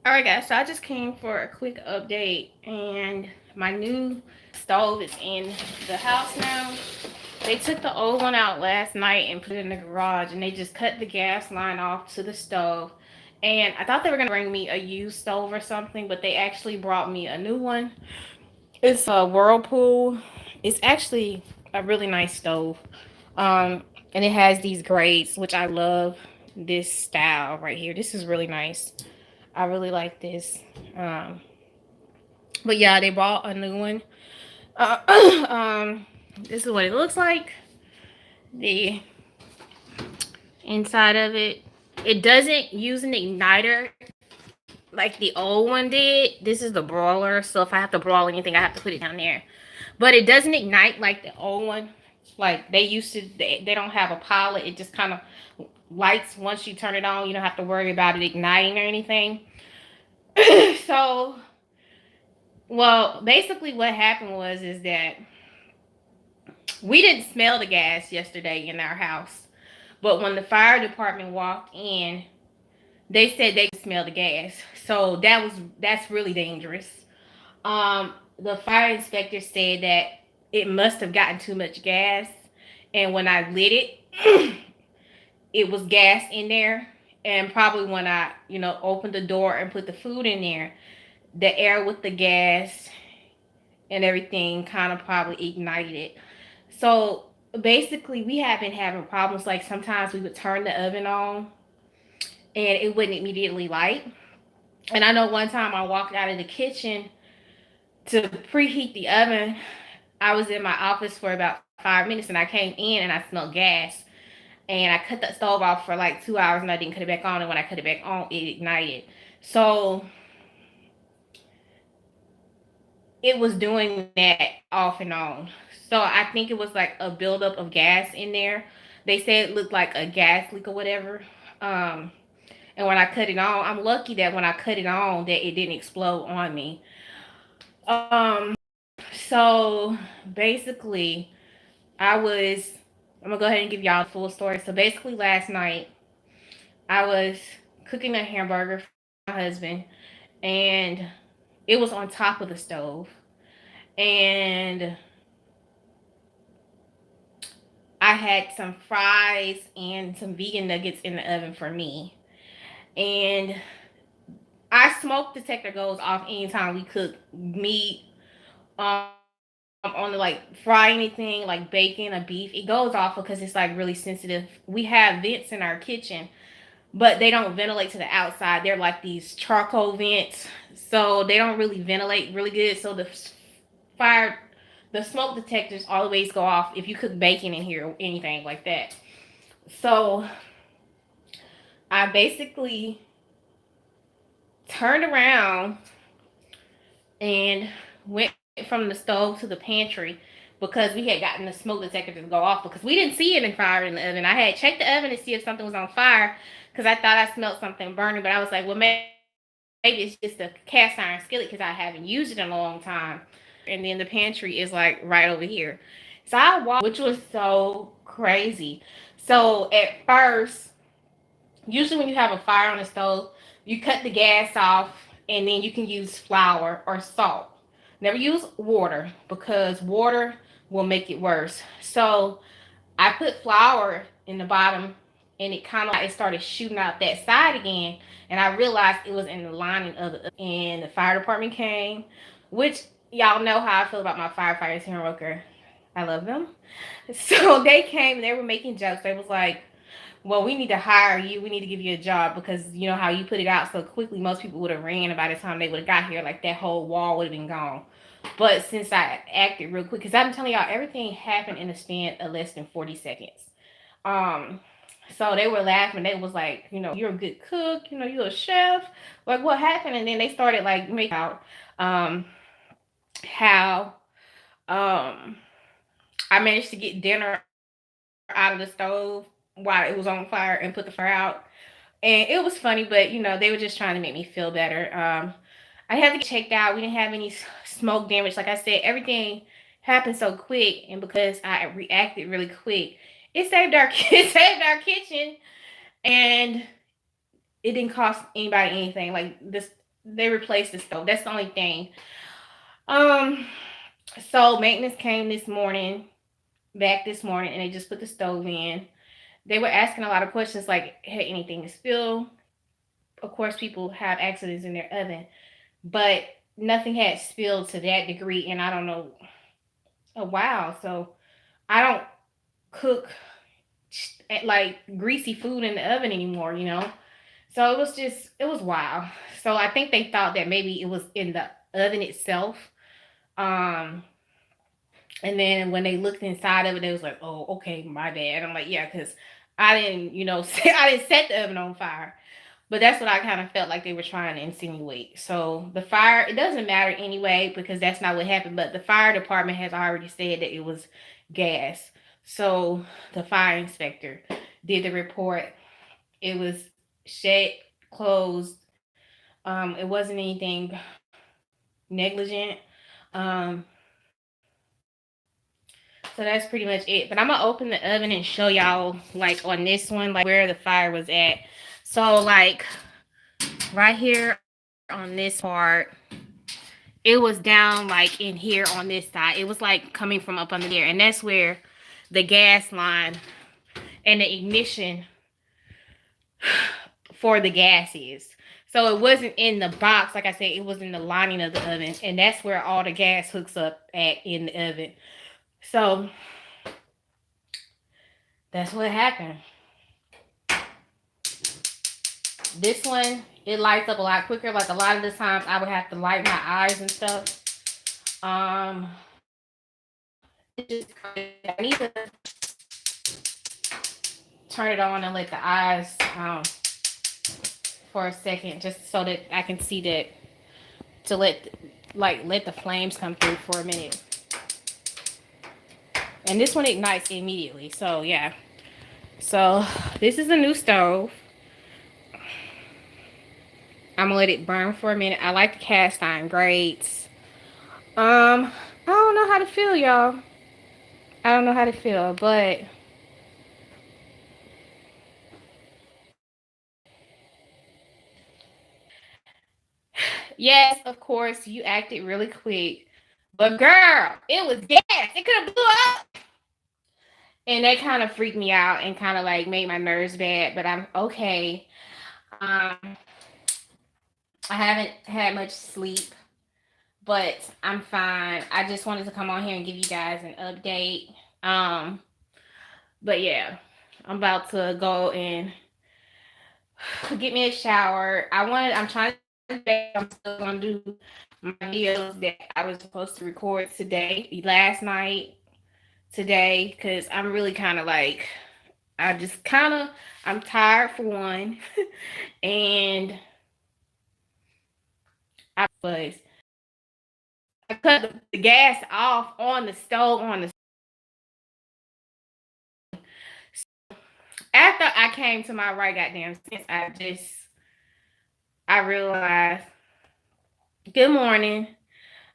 Alright guys, so I just came for a quick update, and my new stove is in the house now. They took the old one out last night and put it in the garage, and they just cut the gas line off to the stove. And I thought they were going to bring me a used stove or something, but they actually brought me a new one. It's a Whirlpool. It's actually a really nice stove. And it has these grades, which I love this style right here. This is really nice. I really like this. Um, but yeah, they bought a new one. Uh, this is what it looks like. The inside of it. It doesn't use an igniter like the old one did. This is the broiler, so if I have to broil anything, I have to put it down there. But it doesn't ignite like the old one. Like they used to, they don't have a pilot. It just kind of lights once you turn it on. You don't have to worry about it igniting or anything. So, well, basically what happened was is that we didn't smell the gas yesterday in our house. But when the fire department walked in, they said they could smell the gas. So that's really dangerous. The fire inspector said that it must have gotten too much gas, and when I lit it, it was gas in there. And probably when I, opened the door and put the food in there, the air with the gas and everything kind of probably ignited it. So basically, we have been having problems. Like sometimes we would turn the oven on and it wouldn't immediately light. And I know one time I walked out of the kitchen to preheat the oven. I was in my office for about 5 minutes and I came in and I smelled gas. And I cut the stove off for like 2 hours and I didn't cut it back on. And when I cut it back on, it ignited. So it was doing that off and on. So I think it was like a buildup of gas in there. They said it looked like a gas leak or whatever. Um, and when I cut it on, I'm lucky that when I cut it on, that it didn't explode on me. So basically, I was. I'm gonna go ahead and give y'all the full story. So basically, last night I was cooking a hamburger for my husband, and it was on top of the stove, and I had some fries and some vegan nuggets in the oven for me. And our smoke detector goes off anytime we cook meat, on to like fry anything like bacon or beef. It goes off because it's like really sensitive. We have vents in our kitchen, but they don't ventilate to the outside. They're like these charcoal vents, so they don't really ventilate really good. So fire, the smoke detectors always go off if you cook bacon in here or anything like that. So I basically turned around and went from the stove to the pantry because we had gotten the smoke detector to go off because we didn't see any fire in the oven. I had checked the oven to see if something was on fire because I thought I smelled something burning, but I was like, well, maybe it's just a cast iron skillet because I haven't used it in a long time. And then the pantry is like right over here. So I walked, which was so crazy. So at first, usually when you have a fire on the stove, you cut the gas off and then you can use flour or salt. Never use water because water will make it worse. So I put flour in the bottom and it kind of like it started shooting out that side again. And I realized it was in the lining of the, and the fire department came, which y'all know how I feel about my firefighters here in Roker. I love them. So they came and they were making jokes. They was like, well, we need to hire you. We need to give you a job because you know how you put it out so quickly. Most people would have ran, and by the time they would have got here, like that whole wall would have been gone. But since I acted real quick, because I'm telling y'all, everything happened in a span of less than 40 seconds. Um, so they were laughing. They was like, you're a good cook. You're a chef. Like, what happened? And then they started like making out um, how um, I managed to get dinner out of the stove while it was on fire and put the fire out. And it was funny, but they were just trying to make me feel better. I had to get checked out. We didn't have any smoke damage. Like I said, everything happened so quick, and because I reacted really quick, it saved our it saved our kitchen, and it didn't cost anybody anything. Like this, they replaced the stove. That's the only thing. Um, so maintenance came this morning, back this morning, and they just put the stove in. They were asking a lot of questions like, had anything spilled? Of course, people have accidents in their oven, but nothing had spilled to that degree, and I don't know a while. So I don't cook like greasy food in the oven anymore, you know. So it was wild. So I think they thought that maybe it was in the oven itself. Um, and then when they looked inside of it, they was like, "Oh, okay, my bad." I'm like, "Yeah," because I didn't, I didn't set the oven on fire. But that's what I kind of felt like they were trying to insinuate. So the fire, it doesn't matter anyway because that's not what happened. But the fire department has already said that it was gas. So the fire inspector did the report. It was shut, closed. It wasn't anything negligent. Um, so that's pretty much it. But I'm gonna open the oven and show y'all like on this one, like where the fire was at. So like right here on this part, it was down like in here on this side. It was like coming from up under there, and that's where the gas line and the ignition for the gas is. So it wasn't in the box, like I said, it was in the lining of the oven, and that's where all the gas hooks up at in the oven. So that's what happened. This one, it lights up a lot quicker. Like a lot of the times I would have to light my eyes and stuff. It just, I need to turn it on and let the eyes for a second, just so that I can see that, to let the flames come through for a minute. And this one ignites immediately. So yeah. So this is a new stove. I'm gonna let it burn for a minute. I like the cast iron grates. I don't know how to feel, y'all. I don't know how to feel, but yes, of course, you acted really quick. But girl, it was gas. It could have blew up. And that kind of freaked me out and kind of like made my nerves bad. But I'm okay. Um, I haven't had much sleep, but I'm fine. I just wanted to come on here and give you guys an update. Um, but yeah, I'm about to go and get me a shower. I'm trying to, I'm still gonna do my videos that I was supposed to record last night, today, because I'm really kind of like, I'm tired for one, and I cut the gas off on the stove after I came to my right goddamn sense. I realized, good morning.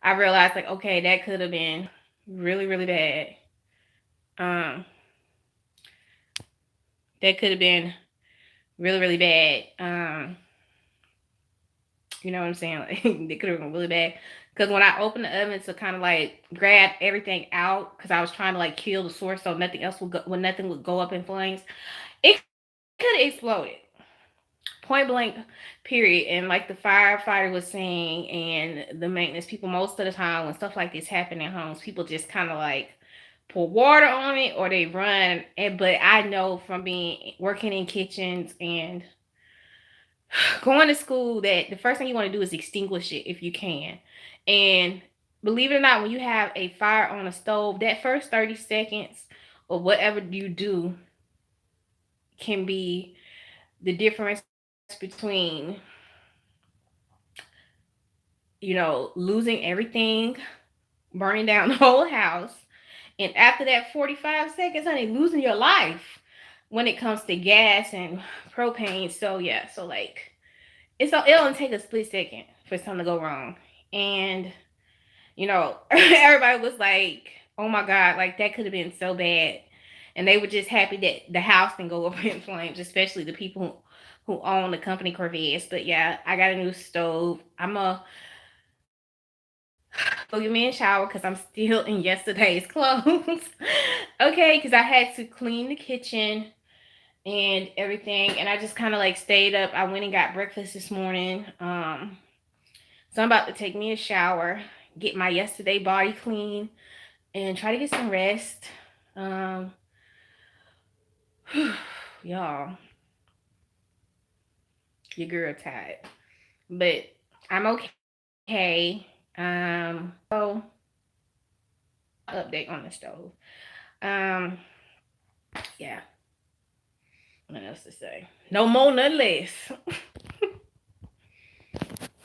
I realized like, okay, that could have been really, really bad. Um, that could have been really, really bad. You know what I'm saying? Like, it could have been really bad. Because when I opened the oven to kind of like grab everything out, because I was trying to like kill the source so nothing else would go, when nothing would go up in flames, it could have exploded. Point blank, period. And like the firefighter was saying, and the maintenance people, most of the time when stuff like this happen in homes, people just kind of like pour water on it or they run. But I know from being working in kitchens and going to school that the first thing you want to do is extinguish it if you can. And believe it or not, when you have a fire on a stove, that first 30 seconds or whatever you do can be the difference between, losing everything, burning down the whole house, and after that 45 seconds, honey, losing your life when it comes to gas and propane. So yeah, so like it'll only take a split second for something to go wrong. And everybody was like, oh my God, like that could have been so bad. And they were just happy that the house didn't go up in flames, especially the people who own the company Corvette. But yeah, I got a new stove. I'm a go give me a shower because I'm still in yesterday's clothes. Okay, because I had to clean the kitchen and everything, and I just kind of like stayed up. I went and got breakfast this morning. So I'm about to take me a shower, get my yesterday body clean, and try to get some rest. Um, y'all, your girl tired, but I'm okay. So update on the stove. Um, yeah. What else to say? No more, none less.